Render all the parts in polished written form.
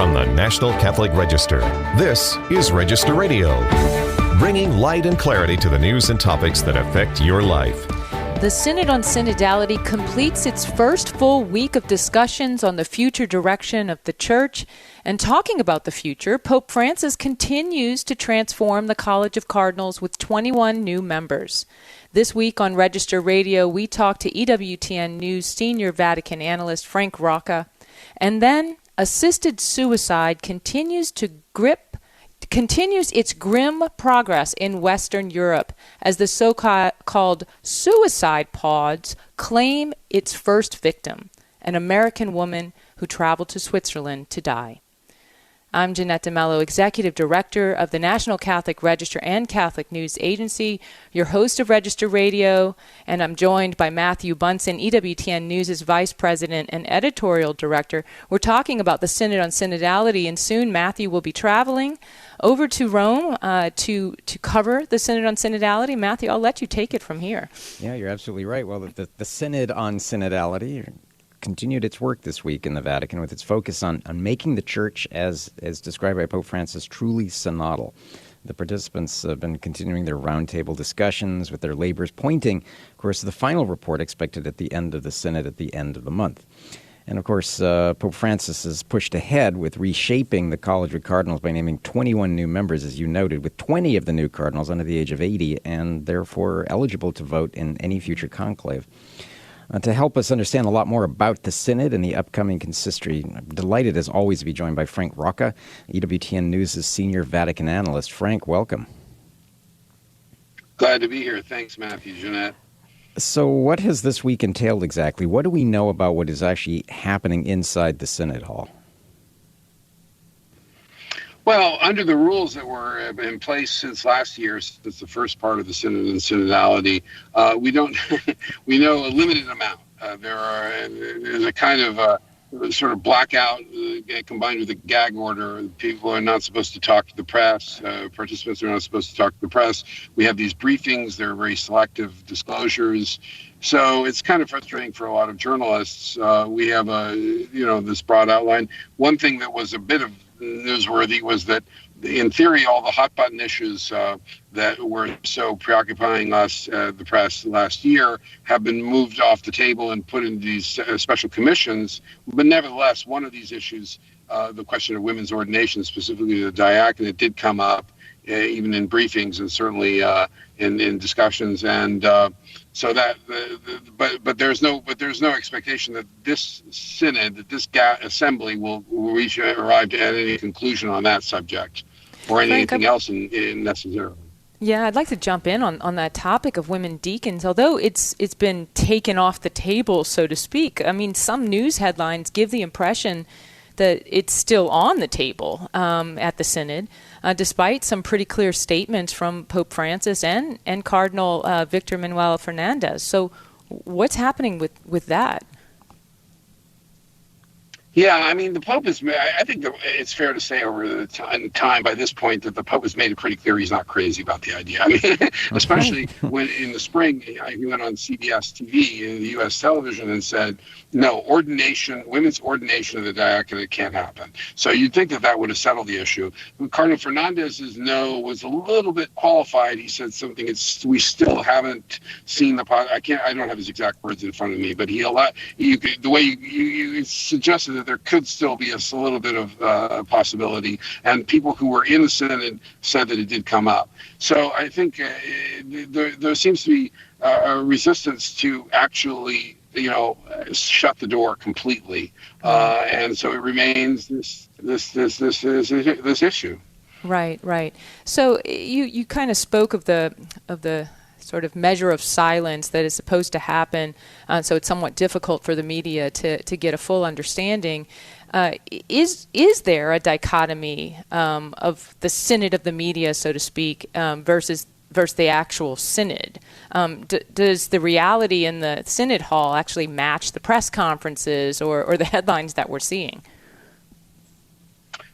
From the National Catholic Register, this is Register Radio, bringing light and clarity to the news and topics that affect your life. The Synod on Synodality completes its first full week of discussions on the future direction of the Church. And talking about the future, Pope Francis continues to transform the College of Cardinals with 21 new members. This week on Register Radio, we talked to EWTN News senior Vatican analyst Frank Rocca. And then assisted suicide continues its grim progress in Western Europe as the so-called suicide pods claim its first victim, an American woman who traveled to Switzerland to die. I'm Jeanette DeMello, Executive Director of the National Catholic Register and Catholic News Agency, your host of Register Radio, and I'm joined by Matthew Bunson, EWTN News' Vice President and Editorial Director. We're talking about the Synod on Synodality, and soon Matthew will be traveling over to Rome to cover the Synod on Synodality. Matthew, I'll let you take it from here. Yeah, you're absolutely right. Well, the Synod on Synodality continued its work this week in the Vatican with its focus on making the Church, as described by Pope Francis, truly synodal. The participants have been continuing their roundtable discussions with their labors, pointing, of course, to the final report expected at the end of the Synod at the end of the month. And, of course, Pope Francis has pushed ahead with reshaping the College of Cardinals by naming 21 new members, as you noted, with 20 of the new cardinals under the age of 80 and therefore eligible to vote in any future conclave. To help us understand a lot more about the Synod and the upcoming consistory, I'm delighted, as always, to be joined by Frank Rocca, EWTN News' senior Vatican analyst. Frank, welcome. Glad to be here. Thanks, Matthew, Jeanette. So what has this week entailed exactly? What do we know about what is actually happening inside the Synod Hall? Well, under the rules that were in place since last year, since the first part of the Synod and Synodality, we know a limited amount. There's a kind of sort of blackout combined with a gag order. People are not supposed to talk to the press. Participants are not supposed to talk to the press. We have these briefings. They're very selective disclosures. So it's kind of frustrating for a lot of journalists. We have this broad outline. One thing that was a bit of newsworthy was that, in theory, all the hot button issues that were so preoccupying us, the press, last year, have been moved off the table and put in these special commissions. But nevertheless, one of these issues, the question of women's ordination, specifically the diaconate, did come up, even in briefings and certainly in discussions. And so that, but there's no expectation that this synod, that this assembly will arrive at any conclusion on that subject or anything else necessarily. Yeah, I'd like to jump in on that topic of women deacons. Although it's been taken off the table, so to speak, I mean, some news headlines give the impression that it's still on the table at the Synod, despite some pretty clear statements from Pope Francis and Cardinal Victor Manuel Fernandez. So what's happening with that? Yeah, I mean, the Pope I think it's fair to say over the time by this point that the Pope has made it pretty clear he's not crazy about the idea. I mean, especially when in the spring he went on CBS TV in the U.S. television and said, no, women's ordination of the diaconate can't happen. So you'd think that would have settled the issue. Cardinal Fernandez's no was a little bit qualified. He said something, we still haven't seen I don't have his exact words in front of me, but the way you suggested that there could still be a little bit of possibility, and people who were in the Synod said that it did come up. So I think there seems to be a resistance to actually shut the door completely, and so it remains this issue. Right. So you kind of spoke of the sort of measure of silence that is supposed to happen, so it's somewhat difficult for the media to get a full understanding. Is there a dichotomy of the Synod of the media, so to speak, versus the actual Synod? Does the reality in the Synod Hall actually match the press conferences or the headlines that we're seeing?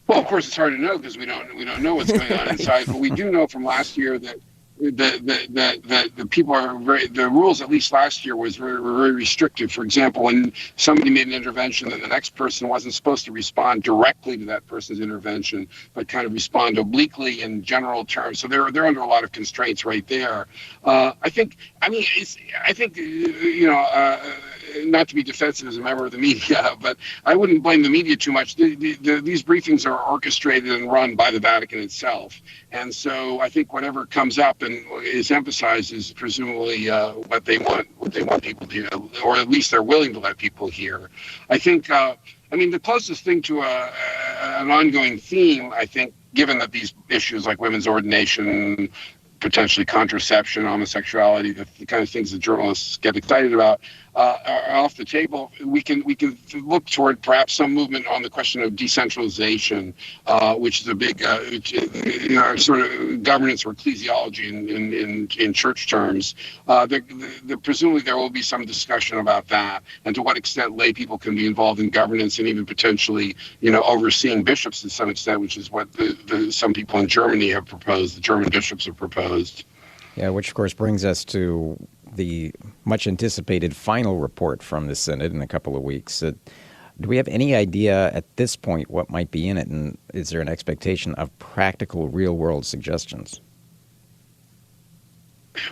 Well, of course, it's hard to know because we don't know what's going on inside. But we do know from last year that the people are the rules, at least last year, were very restrictive. For example, when somebody made an intervention, then the next person wasn't supposed to respond directly to that person's intervention, but kind of respond obliquely in general terms. So they're under a lot of constraints right there. I think not to be defensive as a member of the media, but I wouldn't blame the media too much. These briefings are orchestrated and run by the Vatican itself. And so I think whatever comes up and is emphasized is presumably what they want people to hear, or at least they're willing to let people hear. I think, the closest thing to an ongoing theme, I think, given that these issues like women's ordination, potentially contraception, homosexuality, the kind of things that journalists get excited about, are off the table. We can look toward perhaps some movement on the question of decentralization, which is a big sort of governance or ecclesiology in church terms. Presumably there will be some discussion about that, and to what extent lay people can be involved in governance and even potentially overseeing bishops to some extent, which is what some people in Germany have proposed. The German bishops have proposed. Yeah, which of course brings us to the much anticipated final report from the Synod in a couple of weeks. Do we have any idea at this point what might be in it, and is there an expectation of practical real-world suggestions?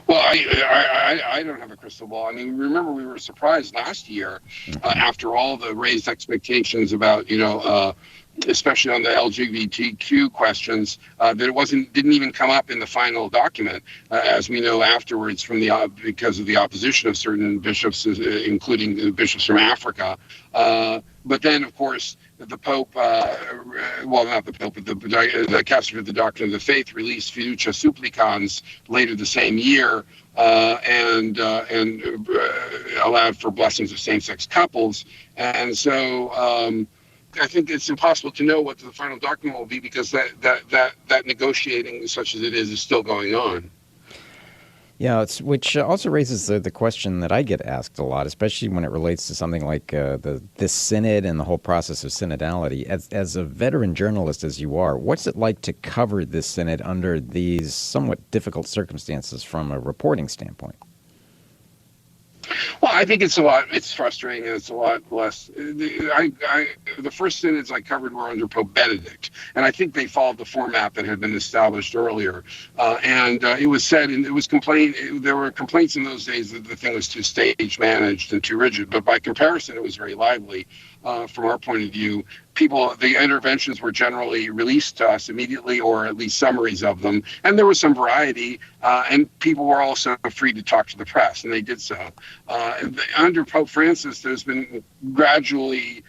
Well, I don't have a crystal ball. I mean, remember we were surprised last year after all the raised expectations about, especially on the LGBTQ questions, that it didn't even come up in the final document, as we know afterwards because of the opposition of certain bishops, including the bishops from Africa. But then, of course, the Pope, not the Pope, but the Catholic of the Doctrine of the Faith released Fiducia Supplicans later the same year, and allowed for blessings of same-sex couples. And so I think it's impossible to know what the final document will be, because that negotiating, such as it is still going on. Yeah, which also raises the question that I get asked a lot, especially when it relates to something like this synod and the whole process of synodality. As a veteran journalist as you are, what's it like to cover this synod under these somewhat difficult circumstances from a reporting standpoint? Well, I think it's frustrating, and it's a lot less. The first synods I covered were under Pope Benedict, and I think they followed the format that had been established earlier. It was said, and there were complaints in those days that the thing was too stage managed and too rigid, but by comparison, it was very lively. From our point of view, the interventions were generally released to us immediately, or at least summaries of them, and there was some variety, and people were also free to talk to the press, and they did so. Under Pope Francis, there's been gradually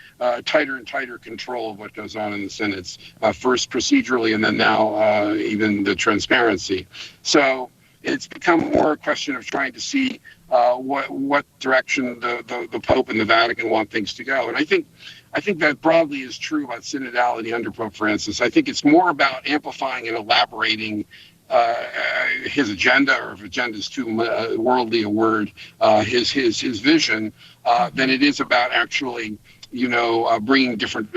tighter and tighter control of what goes on in the synods, first procedurally, and then now even the transparency. So it's become more a question of trying to see what direction the Pope and the Vatican want things to go. And I think that broadly is true about synodality under Pope Francis. I think it's more about amplifying and elaborating his agenda, or if agenda is too worldly a word, his vision, than it is about actually, bringing different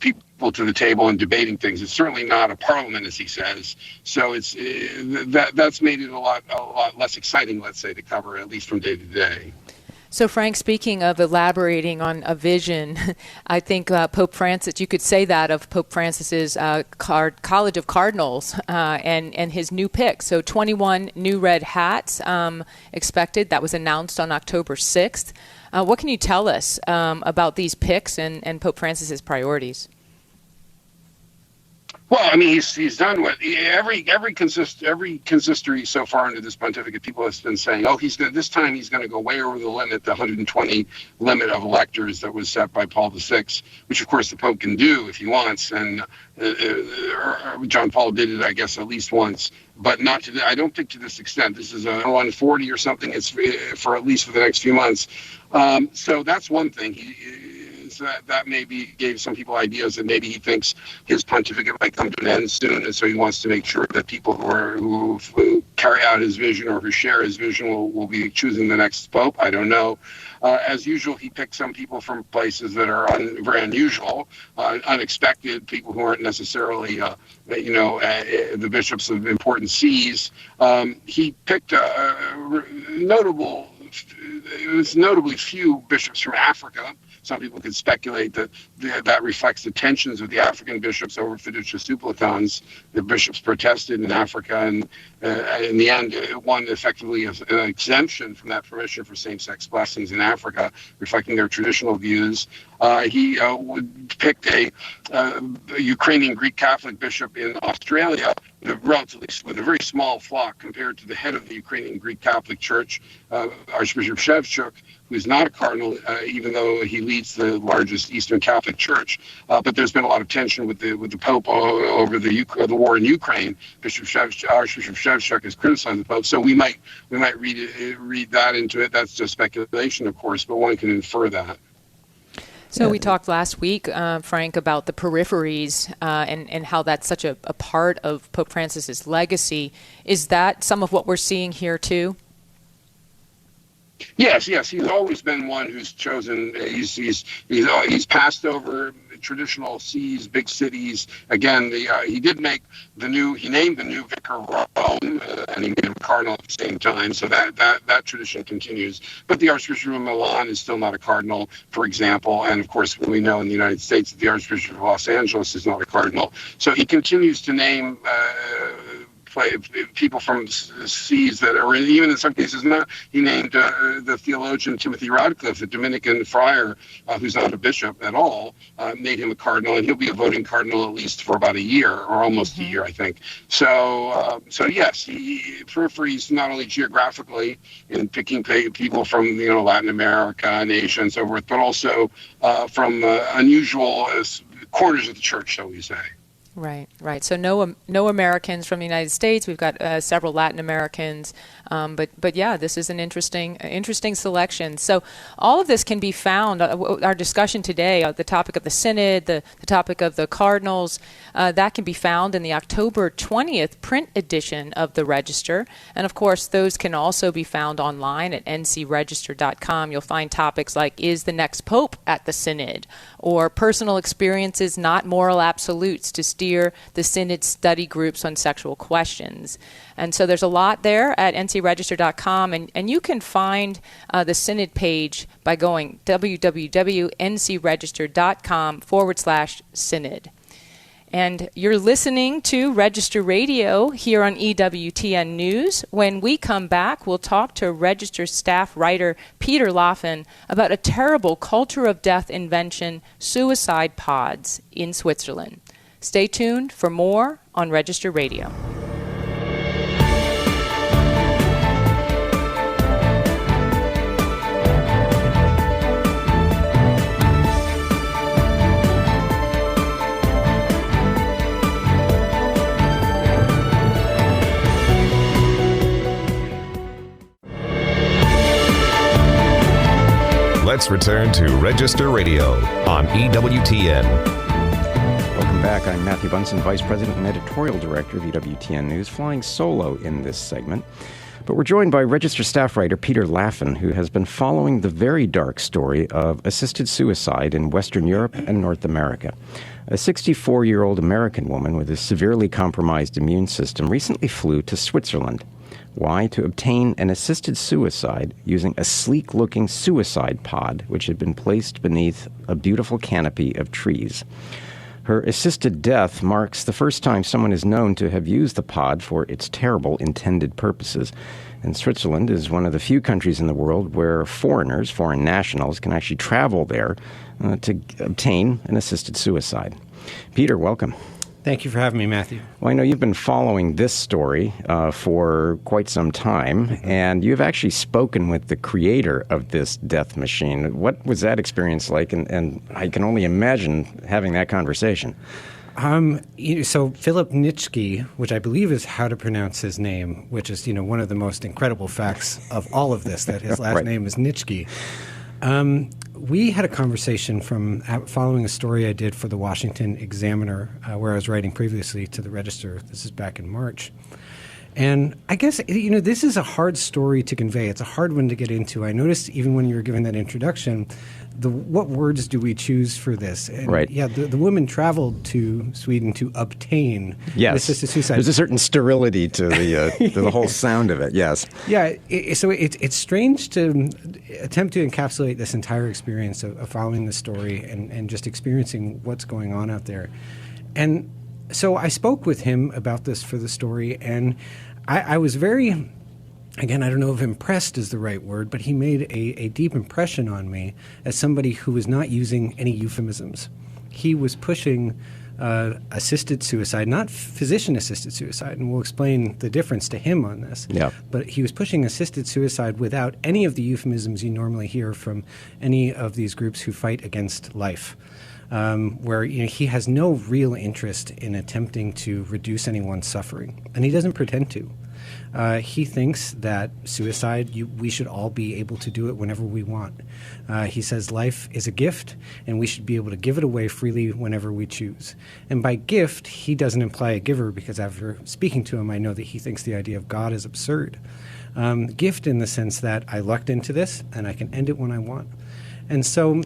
people to the table and debating things. It's certainly not a parliament, as he says. So that's made it a lot less exciting, let's say, to cover, at least from day to day. So, Frank, speaking of elaborating on a vision, I think Pope Francis, you could say that of Pope Francis's College of Cardinals and his new pick. So 21 new red hats expected. That was announced on October 6th. What can you tell us about these picks and Pope Francis's priorities? Well, I mean, he's done what every consistory so far under this pontificate, people have been saying, this time he's going to go way over the limit, the 120 limit of electors that was set by Paul VI, which of course the Pope can do if he wants, and John Paul did it, I guess, at least once, but not to. I don't think to this extent. This is a 140 or something. It's for at least for the next few months. So that's one thing. So that maybe gave some people ideas that maybe he thinks his pontificate might come to an end soon, and so he wants to make sure that people who carry out his vision or who share his vision will be choosing the next pope. I don't know. As usual, he picked some people from places that are very unusual, unexpected, people who aren't necessarily, the bishops of important sees. He picked notably few bishops from Africa. Some people could speculate that that reflects the tensions of the African bishops over fiducia supplicans. The bishops protested in Africa, and in the end, it won effectively an exemption from that permission for same-sex blessings in Africa, reflecting their traditional views. He picked a Ukrainian Greek Catholic bishop in Australia with a very small flock compared to the head of the Ukrainian Greek Catholic Church, Archbishop Shevchuk, who's not a cardinal, even though he leads the largest Eastern Catholic Church. But there's been a lot of tension with the Pope over the war in Ukraine. Archbishop Shevchuk has criticized the Pope, so we might read that into it. That's just speculation, of course, but one can infer that. So we talked last week, Frank, about the peripheries and how that's such a part of Pope Francis's legacy. Is that some of what we're seeing here too? Yes. He's always been one who's chosen. He's passed over traditional sees, big cities. Again, he did make he named the new vicar of Rome, and he made him cardinal at the same time. So that tradition continues. But the Archbishop of Milan is still not a cardinal, for example. And of course, we know in the United States that the Archbishop of Los Angeles is not a cardinal. So he continues to name people from sees that are even in some cases not. He named the theologian Timothy Radcliffe, a Dominican friar who's not a bishop at all, made him a cardinal, and he'll be a voting cardinal at least for about a year or almost a year, I think. So yes, he peripheries not only geographically in picking people from Latin America and Asia and so forth, but also from unusual corners of the church, shall we say. Right. So no Americans from the United States. We've got several Latin Americans, but yeah, this is an interesting selection. So all of this can be found. Our discussion today, the topic of the Synod, the topic of the Cardinals, that can be found in the October 20th print edition of the Register, and of course those can also be found online at ncregister.com. You'll find topics like "Is the next Pope at the Synod?" or "Personal experiences, not moral absolutes," to steer the Synod study groups on sexual questions. And so there's a lot there at ncregister.com, and you can find the Synod page by going www.ncregister.com/Synod. And you're listening to Register Radio here on EWTN News. When we come back, we'll talk to Register staff writer Peter Laffin about a terrible culture of death invention, suicide pods in Switzerland. Stay tuned for more on Register Radio. Let's return to Register Radio on EWTN. Welcome back. I'm Matthew Bunson, Vice President and Editorial Director of EWTN News, flying solo in this segment. But we're joined by Register staff writer Peter Laffin, who has been following the very dark story of assisted suicide in Western Europe and North America. A 64-year-old American woman with a severely compromised immune system recently flew to Switzerland. Why? To obtain an assisted suicide using a sleek-looking suicide pod, which had been placed beneath a beautiful canopy of trees. Her assisted death marks the first time someone is known to have used the pod for its terrible intended purposes. And Switzerland is one of the few countries in the world where foreign nationals, can actually travel there to obtain an assisted suicide. Peter, welcome. Thank you for having me, Matthew. Well, I know you've been following this story for quite some time, and you've actually spoken with the creator of this death machine. What was that experience like? And I can only imagine having that conversation. So Philip Nitschke, which I believe is how to pronounce his name, which is, one of the most incredible facts of all of this, that his last name is Nitschke. We had a conversation following a story I did for the Washington Examiner, where I was writing previously to the Register. This is back in March. And I guess, this is a hard story to convey. It's a hard one to get into. I noticed even when you were giving that introduction, what words do we choose for this? And right. Yeah, the woman traveled to Sweden to obtain assisted suicide. There's a certain sterility to the to the whole sound of it. Yes. Yeah. So it's strange to attempt to encapsulate this entire experience of following the story and just experiencing what's going on out there. And so I spoke with him about this for the story, and I was very, again, I don't know if impressed is the right word, but he made a deep impression on me as somebody who was not using any euphemisms. He was pushing assisted suicide, not physician-assisted suicide, and we'll explain the difference to him on this. Yeah. But he was pushing assisted suicide without any of the euphemisms you normally hear from any of these groups who fight against life. Where he has no real interest in attempting to reduce anyone's suffering, and he doesn't pretend to. He thinks that suicide, we should all be able to do it whenever we want. He says life is a gift, and we should be able to give it away freely whenever we choose. And by gift, he doesn't imply a giver, because after speaking to him, I know that he thinks the idea of God is absurd. Gift in the sense that I lucked into this, and I can end it when I want. And so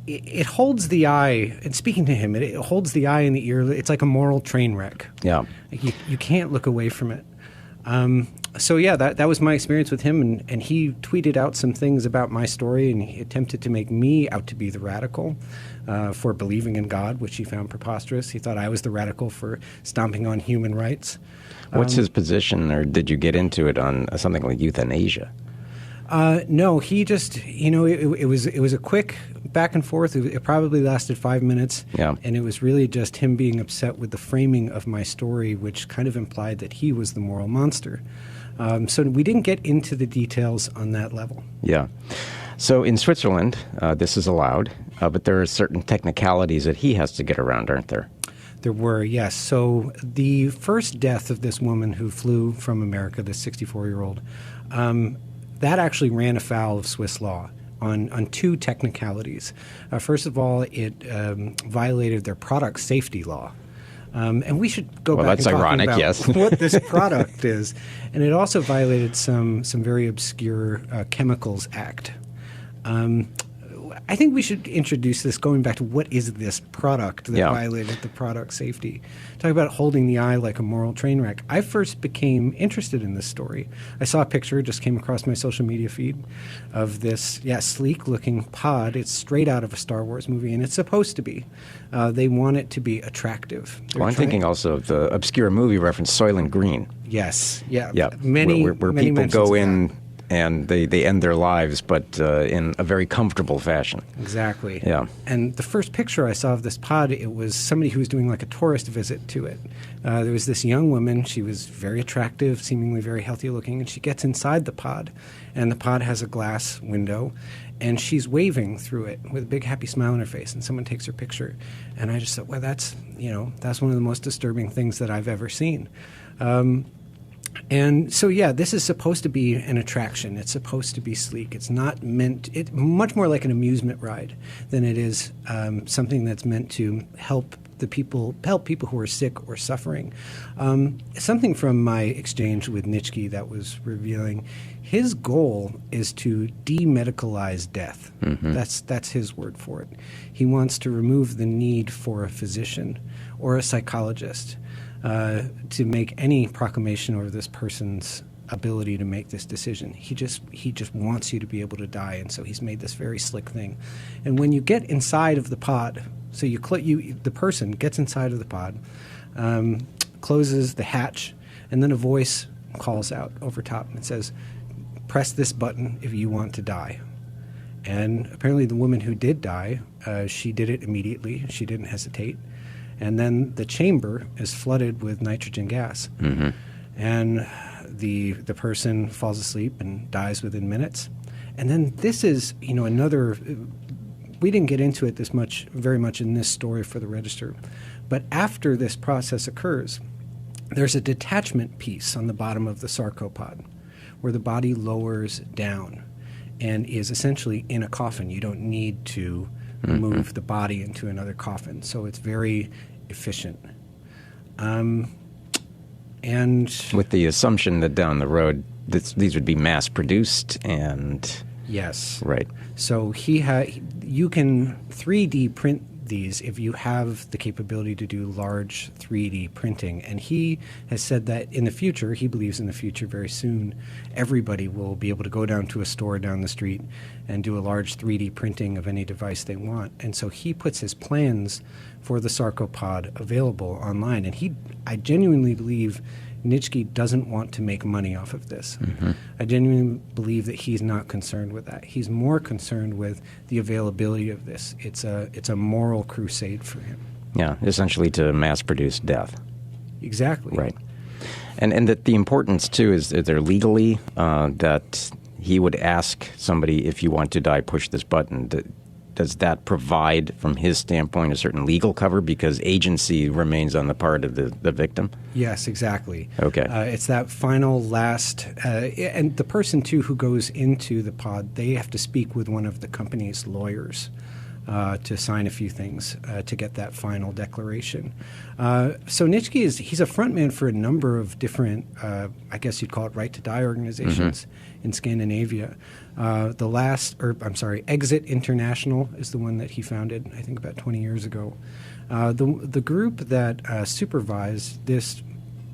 it holds the eye, and speaking to him, it holds the eye and the ear. It's like a moral train wreck. Yeah. You can't look away from it. So yeah, that was my experience with him, and he tweeted out some things about my story, and he attempted to make me out to be the radical for believing in God, which he found preposterous. He thought I was the radical for stomping on human rights. What's his position, or did you get into it on something like euthanasia? No, he just, it was a quick back and forth. It probably lasted 5 minutes. Yeah. And it was really just him being upset with the framing of my story, which kind of implied that he was the moral monster. So we didn't get into the details on that level. Yeah. So in Switzerland, this is allowed, but there are certain technicalities that he has to get around, aren't there? There were, yes. So the first death of this woman who flew from America, this 64-year-old, that actually ran afoul of Swiss law on two technicalities. First of all, it violated their product safety law. And we should go back that's and talk ironic, about yes. what this product is. And it also violated some very obscure Chemicals Act. I think we should introduce this, going back to what is this product that violated the product safety. Talk about holding the eye like a moral train wreck. I first became interested in this story. I saw a picture, just came across my social media feed, of this sleek-looking pod. It's straight out of a Star Wars movie, and it's supposed to be. They want it to be attractive. Well, I'm thinking also of the obscure movie reference, Soylent Green. Yes, yeah. Many where many people go in that. And they end their lives, but in a very comfortable fashion. Exactly. Yeah. And the first picture I saw of this pod, it was somebody who was doing like a tourist visit to it. There was this young woman. She was very attractive, seemingly very healthy looking, and she gets inside the pod, and the pod has a glass window, and she's waving through it with a big happy smile on her face, and someone takes her picture. And I just thought, well, that's one of the most disturbing things that I've ever seen. And so, this is supposed to be an attraction. It's supposed to be sleek. It's not meant. It's much more like an amusement ride than it is something that's meant to help people who are sick or suffering. Something from my exchange with Nitschke that was revealing. His goal is to demedicalize death. Mm-hmm. That's his word for it. He wants to remove the need for a physician or a psychologist to make any proclamation over this person's ability to make this decision. He just wants you to be able to die, and so he's made this very slick thing. And when you get inside of the pod, so the person gets inside of the pod, closes the hatch, and then a voice calls out over top and it says, "Press this button if you want to die." And apparently the woman who did die, she did it immediately. She didn't hesitate. And then the chamber is flooded with nitrogen gas. Mm-hmm. And the person falls asleep and dies within minutes. And then this is, another, we didn't get into it very much in this story for the Register. But after this process occurs, there's a detachment piece on the bottom of the sarcopod where the body lowers down and is essentially in a coffin. You don't need to move the body into another coffin. So it's very efficient. And with the assumption that down the road these would be mass-produced and... Yes. Right. So you can 3D print these if you have the capability to do large 3D printing. And he has said that in the future, he believes in the future very soon, everybody will be able to go down to a store down the street and do a large 3D printing of any device they want. And so he puts his plans for the sarcopod available online. And I genuinely believe Nitschke doesn't want to make money off of this. Mm-hmm. I genuinely believe that he's not concerned with that. He's more concerned with the availability of this. It's a moral crusade for him. Yeah, essentially to mass-produce death. Exactly. Right. And that the importance, too, is that they're legally, that he would ask somebody, if you want to die, push this button. Does that provide, from his standpoint, a certain legal cover because agency remains on the part of the victim? Yes, exactly. Okay. It's that final last, and the person, too, who goes into the pod, they have to speak with one of the company's lawyers to sign a few things to get that final declaration. So Nitschke he's a frontman for a number of different, I guess you'd call it right-to-die organizations in Scandinavia. Exit International is the one that he founded, I think, about 20 years ago. The group that supervised this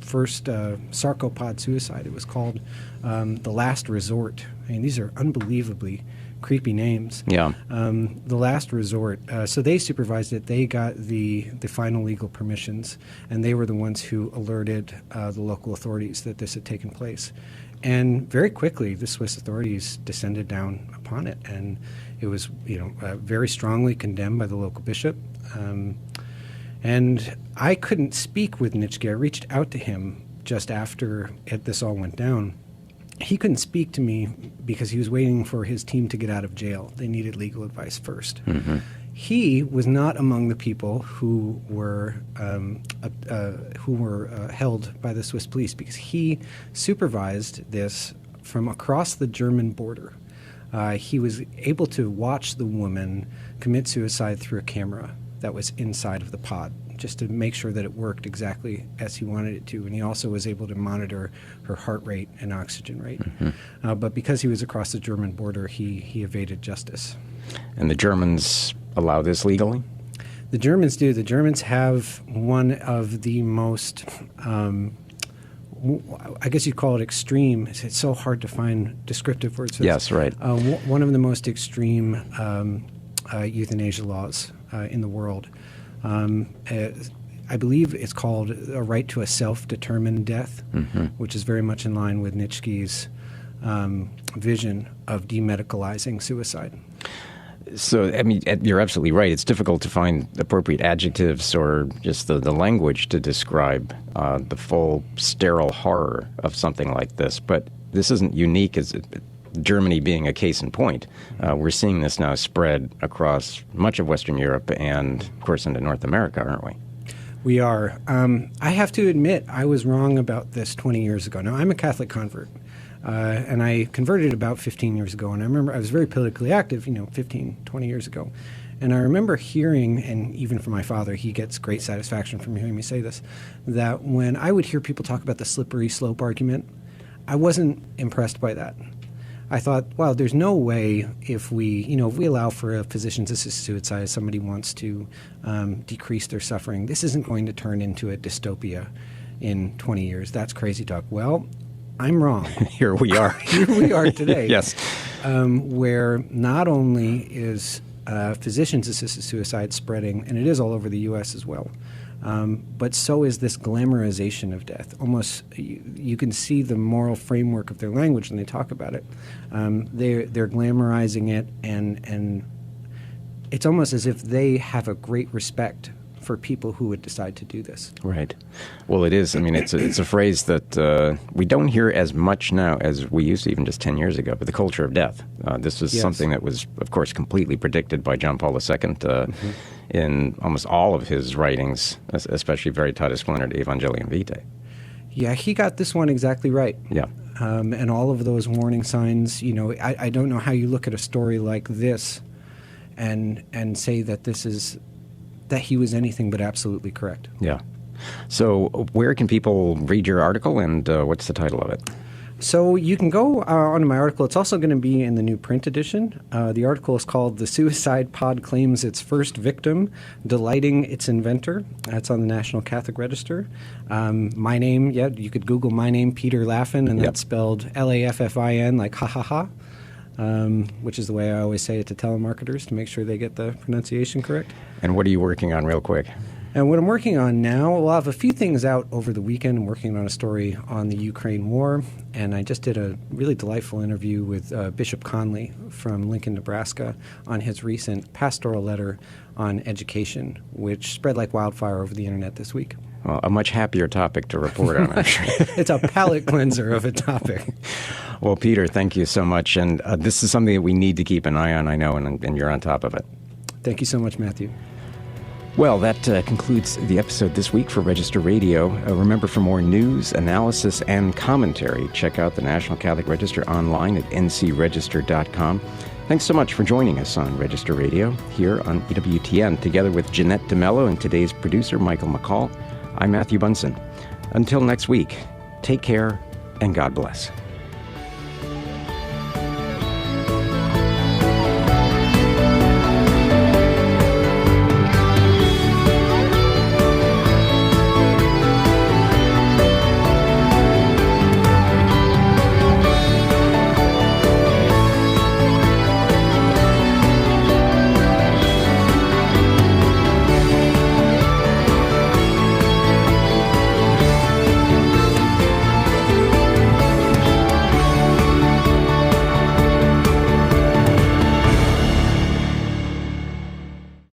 first sarcopod suicide, it was called The Last Resort. I mean, these are unbelievably creepy names. Yeah. The Last Resort. So they supervised it. They got the final legal permissions, and they were the ones who alerted the local authorities that this had taken place. And very quickly, the Swiss authorities descended down upon it, and it was, very strongly condemned by the local bishop. And I couldn't speak with Nitschke. I reached out to him just after this all went down. He couldn't speak to me because he was waiting for his team to get out of jail. They needed legal advice first. Mm-hmm. He was not among the people who were held by the Swiss police because he supervised this from across the German border. He was able to watch the woman commit suicide through a camera that was inside of the pod, just to make sure that it worked exactly as he wanted it to. And he also was able to monitor her heart rate and oxygen rate. Mm-hmm. But because he was across the German border, he evaded justice. And the Germans allow this legally? The Germans do. The Germans have one of the most, I guess you'd call it extreme. It's so hard to find descriptive words for this. Yes, right. One of the most extreme euthanasia laws in the world. I believe it's called a right to a self-determined death, mm-hmm. which is very much in line with Nitschke's vision of demedicalizing suicide. So, I mean, you're absolutely right. It's difficult to find appropriate adjectives or just the language to describe the full sterile horror of something like this. But this isn't unique as Germany being a case in point. We're seeing this now spread across much of Western Europe and, of course, into North America, aren't we? We are. I have to admit, I was wrong about this 20 years ago. Now, I'm a Catholic convert. And I converted about 15 years ago, and I remember I was very politically active, 15, 20 years ago. And I remember hearing, and even from my father, he gets great satisfaction from hearing me say this, that when I would hear people talk about the slippery slope argument, I wasn't impressed by that. I thought, well, there's no way if we allow for a physician-assisted suicide, if somebody wants to decrease their suffering, this isn't going to turn into a dystopia in 20 years. That's crazy talk. Well, I'm wrong. Here we are. Here we are today. Yes. Where not only is physicians-assisted suicide spreading, and it is all over the U.S. as well, but so is this glamorization of death. Almost, you can see the moral framework of their language when they talk about it. They're glamorizing it, and it's almost as if they have a great respect for people who would decide to do this. Right. Well, it is. I mean, it's a phrase that we don't hear as much now as we used to even just 10 years ago, but the culture of death. This was something that was, of course, completely predicted by John Paul II mm-hmm. in almost all of his writings, especially Veritatis Splendor Evangelium Vitae. Yeah, he got this one exactly right. Yeah. And all of those warning signs, I don't know how you look at a story like this and say that this is that he was anything but absolutely correct. Yeah. So where can people read your article, and what's the title of it? So you can go onto my article. It's also going to be in the new print edition. The article is called "The Suicide Pod Claims Its First Victim, Delighting Its Inventor." That's on the National Catholic Register. My name, you could Google my name, Peter Laffin, and that's spelled Laffin, like ha ha ha, which is the way I always say it to telemarketers to make sure they get the pronunciation correct. And what are you working on real quick? And what I'm working on now, I'll have a few things out over the weekend. I'm working on a story on the Ukraine war, and I just did a really delightful interview with Bishop Conley from Lincoln, Nebraska, on his recent pastoral letter on education, which spread like wildfire over the internet this week. Well, a much happier topic to report on, I'm sure. It's a palate cleanser of a topic. Well, Peter, thank you so much. And this is something that we need to keep an eye on, I know, and you're on top of it. Thank you so much, Matthew. Well, that concludes the episode this week for Register Radio. Remember, for more news, analysis, and commentary, check out the National Catholic Register online at ncregister.com. Thanks so much for joining us on Register Radio here on EWTN. Together with Jeanette DeMello and today's producer, Michael McCall, I'm Matthew Bunson. Until next week, take care and God bless.